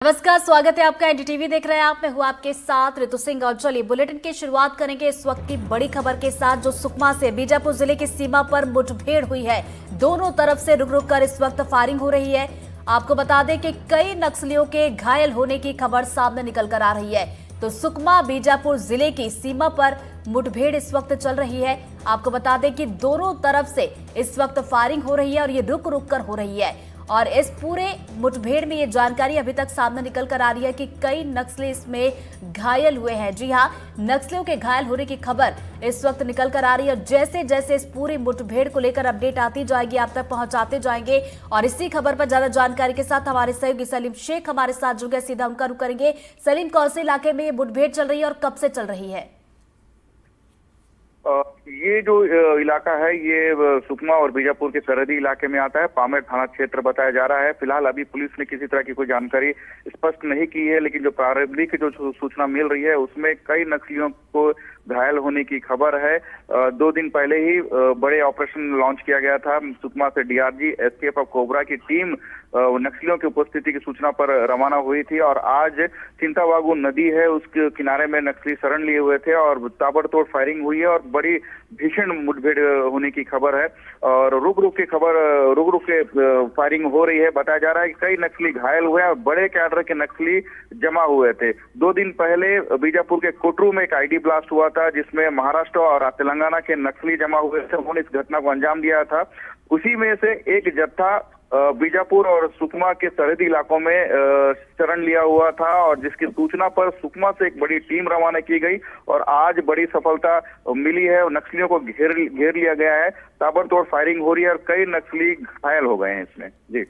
नमस्कार, स्वागत है आपका। एनडीटीवी देख रहे हैं आप। मैं हूं आपके साथ ऋतु सिंह और चलिए बुलेटिन की शुरुआत करेंगे इस वक्त की बड़ी खबर के साथ, जो सुकमा से बीजापुर जिले की सीमा पर मुठभेड़ हुई है। दोनों तरफ से रुक रुक कर इस वक्त फायरिंग हो रही है। आपको बता दें कि कई नक्सलियों के घायल होने की खबर सामने निकल कर आ रही है। तो सुकमा बीजापुर जिले की सीमा पर मुठभेड़ इस वक्त चल रही है। आपको बता दें कि दोनों तरफ से इस वक्त फायरिंग हो रही है और ये रुक रुक कर हो रही है। और इस पूरे मुठभेड़ में ये जानकारी अभी तक सामने निकल कर आ रही है कि कई नक्सली इसमें घायल हुए हैं। जी हां, नक्सलियों के घायल होने की खबर इस वक्त निकल कर आ रही है। जैसे जैसे इस पूरी मुठभेड़ को लेकर अपडेट आती जाएगी, आप तक पहुंचाते जाएंगे। और इसी खबर पर ज्यादा जानकारी के साथ हमारे सहयोगी सलीम शेख हमारे साथ जुड़ गए। सीधा उनका रुख करेंगे। सलीम, कौन से इलाके में ये मुठभेड़ चल रही है और कब से चल रही है? ये जो इलाका है ये सुकमा और बीजापुर के सरहदी इलाके में आता है। पामेड़ थाना क्षेत्र बताया जा रहा है। फिलहाल अभी पुलिस ने किसी तरह की कोई जानकारी स्पष्ट नहीं की है, लेकिन जो प्रारंभिक जो सूचना मिल रही है उसमें कई नक्सलियों को घायल होने की खबर है। 2 दिन पहले ही बड़े ऑपरेशन लॉन्च किया गया था। सुकमा से डीआरजी, एसटीएफ और कोबरा की टीम नक्सलियों की उपस्थिति की सूचना पर रवाना हुई थी और आज चिंतावागु नदी है उसके किनारे में नक्सली शरण लिए हुए थे और ताबड़तोड़ फायरिंग हुई है और बड़ी भीषण मुठभेड़ होने की खबर है। और रुक रुक के फायरिंग हो रही है। बताया जा रहा है कि कई नक्सली घायल हुए और बड़े कैडर के नक्सली जमा हुए थे। 2 दिन पहले बीजापुर के कोटरू में एक आईडी ब्लास्ट हुआ था जिसमें महाराष्ट्र और तेलंगाना के नक्सली जमा हुए थे। उन्होंने इस घटना को अंजाम दिया था। उसी में से एक जत्था बीजापुर और सुकमा के सरहदी इलाकों में शरण लिया हुआ था और जिसकी सूचना पर सुकमा से एक बड़ी टीम रवाना की गई और आज बड़ी सफलता मिली है। नक्सलियों को घेर लिया गया है। ताबड़तोड़ फायरिंग हो रही है और कई नक्सली घायल हो गए हैं इसमें। जी,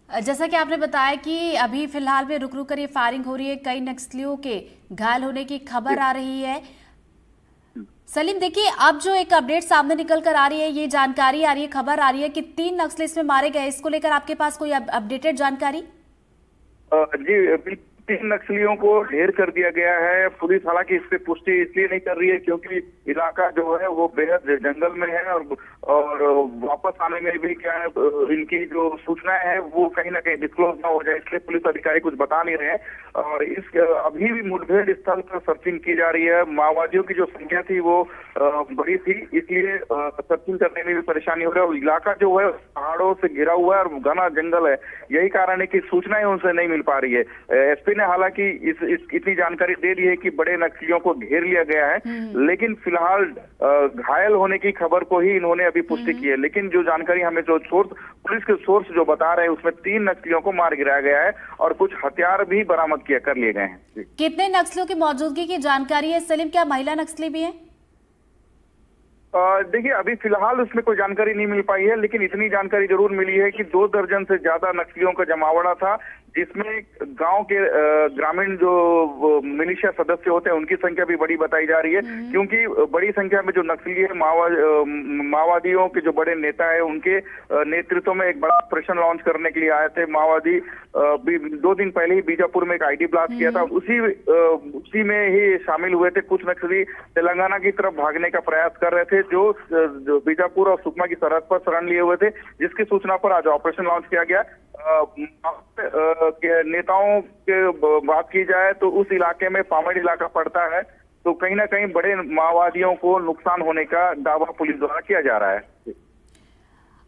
जैसा कि आपने बताया कि अभी फिलहाल में रुक रुक कर ये फायरिंग हो रही है, कई नक्सलियों के घायल होने की खबर आ रही है। सलीम, देखिए, अब जो एक अपडेट सामने निकल कर आ रही है, ये जानकारी आ रही है, खबर आ रही है कि 3 नक्सली इसमें मारे गए। इसको लेकर आपके पास कोई अपडेटेड जानकारी? जी, 3 नक्सलियों को ढेर कर दिया गया है। पुलिस हालांकि इस पे पुष्टि इसलिए नहीं कर रही है क्योंकि इलाका जो है वो बेहद जंगल में है और वापस आने में भी क्या है, इनकी जो सूचनाएं हैं वो कहीं ना कहीं डिस्क्लोज ना हो जाए, इसलिए पुलिस अधिकारी कुछ बता नहीं रहे हैं। और अभी भी मुठभेड़ स्थल पर सर्चिंग की जा रही है। माओवादियों की जो संख्या थी वो बड़ी थी, इसलिए सर्चिंग करने में भी परेशानी हो रही है। और इलाका जो है पहाड़ों से घिरा हुआ है और घना जंगल है, यही कारण है कि सूचनाएं उनसे नहीं मिल पा रही है। एसपी ने हालांकि इतनी जानकारी दे दी है कि बड़े नक्सलियों को घेर लिया गया है, लेकिन फिलहाल घायल होने की खबर को ही इन्होंने अभी पुष्टि की है। लेकिन जो जानकारी हमें जो पुलिस के सोर्स जो बता रहे हैं उसमें 3 नक्सलियों को मार गिराया गया है और कुछ हथियार भी बरामद कर लिए गए हैं। कितने नक्सलियों की मौजूदगी की जानकारी है सलीम? क्या महिला नक्सली भी है? देखिए, अभी फिलहाल उसमें कोई जानकारी नहीं मिल पाई है, लेकिन इतनी जानकारी जरूर मिली है कि 2 दर्जन से ज्यादा नक्सलियों का जमावड़ा था, जिसमें गांव के ग्रामीण जो मिलिशिया सदस्य होते हैं उनकी संख्या भी बड़ी बताई जा रही है। क्योंकि बड़ी संख्या में जो नक्सली है, माओवादियों के जो बड़े नेता है उनके नेतृत्व में एक बड़ा ऑपरेशन लॉन्च करने के लिए आए थे माओवादी। 2 दिन पहले ही बीजापुर में एक आईडी ब्लास्ट किया था, उसी में ही शामिल हुए थे। कुछ नक्सली तेलंगाना की तरफ भागने का प्रयास कर रहे थे जो बीजापुर और सुकमा की सरहद पर शरण लिए हुए थे, जिसकी सूचना पर आज ऑपरेशन लॉन्च किया गया। के नेताओं के बात की जाए तो उस इलाके में पामेड़ इलाका पड़ता है, तो कहीं ना कहीं बड़े माओवादियों को नुकसान होने का दावा पुलिस द्वारा किया जा रहा है।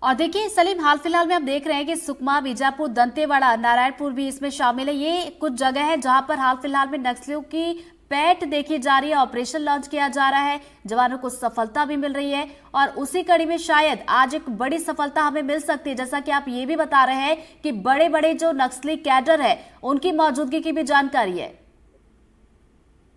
और देखिए सलीम, हाल फिलहाल में आप देख रहे हैं कि सुकमा, बीजापुर, दंतेवाड़ा, नारायणपुर भी इसमें शामिल है। ये कुछ जगह है जहां पर हाल फिलहाल में नक्सलियों की पैठ देखी जा रही है, ऑपरेशन लॉन्च किया जा रहा है, जवानों को सफलता भी मिल रही है और उसी कड़ी में शायद आज एक बड़ी सफलता हमें मिल सकती है। जैसा कि आप ये भी बता रहे हैं कि बड़े बड़े जो नक्सली कैडर है उनकी मौजूदगी की भी जानकारी है।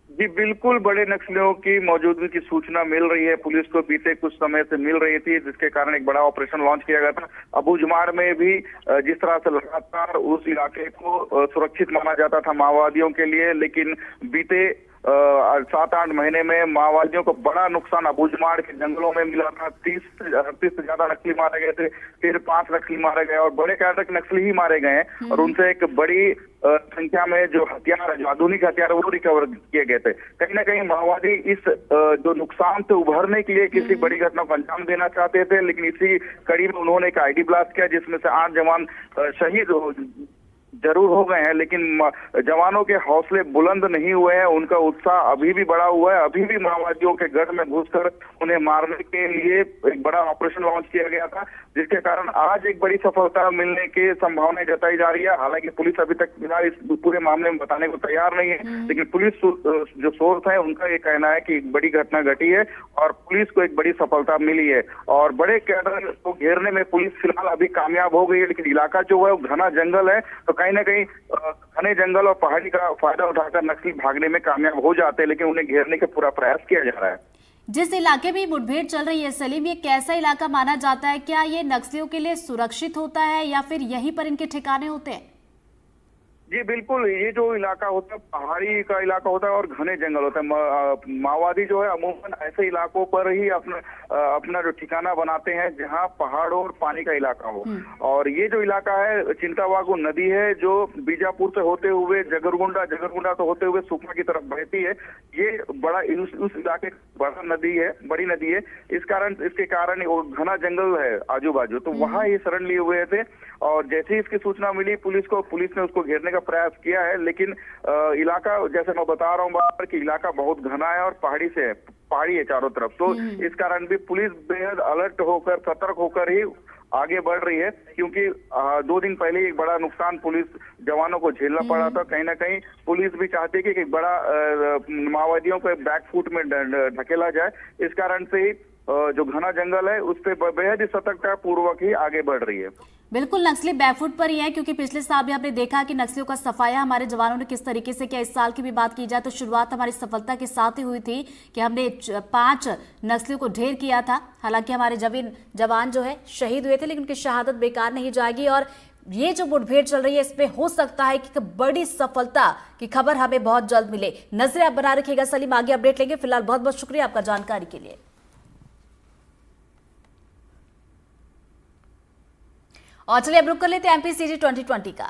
जी बिल्कुल, बड़े नक्सलियों की मौजूदगी की सूचना मिल रही है पुलिस को, बीते कुछ समय से मिल रही थी, जिसके कारण एक बड़ा ऑपरेशन लॉन्च किया गया था। अबूझमाड़ में भी जिस तरह से लगातार उस इलाके को सुरक्षित माना जाता था माओवादियों के लिए, लेकिन बीते 7-8 महीने में माओवादियों को बड़ा नुकसान अबूझमाड़ के जंगलों में मिला था। 30 से ज्यादा नक्सली मारे गए थे, फिर 5 नक्सली मारे गए और बड़े कैडर के नक्सली ही मारे गए हैं और उनसे एक बड़ी संख्या में जो हथियार है, जो आधुनिक हथियार है, वो रिकवर किए गए थे। कहीं ना कहीं माओवादी इस जो नुकसान से उभरने के लिए किसी बड़ी घटना को अंजाम देना चाहते थे, लेकिन इसी कड़ी में उन्होंने एक आईडी ब्लास्ट किया जिसमें से 8 जवान शहीद जरूर हो गए हैं, लेकिन जवानों के हौसले बुलंद नहीं हुए हैं। उनका उत्साह अभी भी बढ़ा हुआ है। अभी भी माओवादियों के गढ़ में घुसकर उन्हें मारने के लिए एक बड़ा ऑपरेशन लॉन्च किया गया था, जिसके कारण आज एक बड़ी सफलता मिलने की संभावना जताई जा रही है। हालांकि पुलिस अभी तक फिलहाल इस पूरे मामले में बताने को तैयार नहीं है, लेकिन पुलिस जो सोर्स है उनका ये कहना है कि एक बड़ी घटना घटी है और पुलिस को एक बड़ी सफलता मिली है और बड़े कैडर को घेरने में पुलिस फिलहाल अभी कामयाब हो गई है। लेकिन इलाका जो है वो घना जंगल है, तो कहीं ना कहीं घने जंगल और पहाड़ी का फायदा उठाकर नक्सली भागने में कामयाब हो जाते हैं, लेकिन उन्हें घेरने का पूरा प्रयास किया जा रहा है। जिस इलाके में मुठभेड़ चल रही है सलीम, ये कैसा इलाका माना जाता है? क्या ये नक्सलियों के लिए सुरक्षित होता है या फिर यहीं पर इनके ठिकाने होते हैं? जी बिल्कुल, ये जो इलाका होता है पहाड़ी का इलाका होता है और घने जंगल होता है। माओवादी जो है अमूमन ऐसे इलाकों पर ही अपना जो ठिकाना बनाते हैं जहां पहाड़ों और पानी का इलाका हो। और ये जो इलाका है चिंतावागु नदी है जो बीजापुर से होते हुए जगरगुंडा तो होते हुए सुकमा की तरफ बहती है। ये बड़ा उस इलाके बड़ा नदी है, बड़ी नदी है। इसके कारण वो घना जंगल है आजू बाजू, तो वहां ये शरण लिए हुए थे और जैसे ही इसकी सूचना मिली पुलिस ने उसको घेरने का प्रयास किया है। लेकिन इलाका जैसे मैं बता रहा हूँ बार कि इलाका बहुत घना है और पहाड़ी है चारों तरफ, तो इस कारण भी पुलिस बेहद अलर्ट होकर सतर्क होकर ही आगे बढ़ रही है, क्योंकि 2 दिन पहले ही एक बड़ा नुकसान पुलिस जवानों को झेलना पड़ा था। कहीं ना कहीं पुलिस भी चाहती है कि एक बड़ा माओवादियों को बैकफुट में ढकेला जाए। इस कारण से ही जो घना जंगल है उस पर बेहद ही सतर्कता पूर्वक ही आगे बढ़ रही है। बिल्कुल, नक्सली बैकफुट पर ही है, क्योंकि पिछले साल भी आपने देखा कि नक्सलियों का सफाया हमारे जवानों ने किस तरीके से किया। इस साल की भी बात की जाए तो शुरुआत हमारी सफलता के साथ ही हुई थी कि हमने 5 नक्सलियों को ढेर किया था। हालांकि हमारे जवान जो है शहीद हुए थे, लेकिन उनकी शहादत बेकार नहीं जाएगी और ये जो मुठभेड़ चल रही है इसमें हो सकता है कि बड़ी सफलता की खबर हमें बहुत जल्द मिले। नजरें आप बना रखिएगा सलीम, आगे अपडेट लेंगे। फिलहाल बहुत बहुत शुक्रिया आपका जानकारी के लिए। और चलिए अब रुक कर लेते हैं एमपीसीजी 2020 का।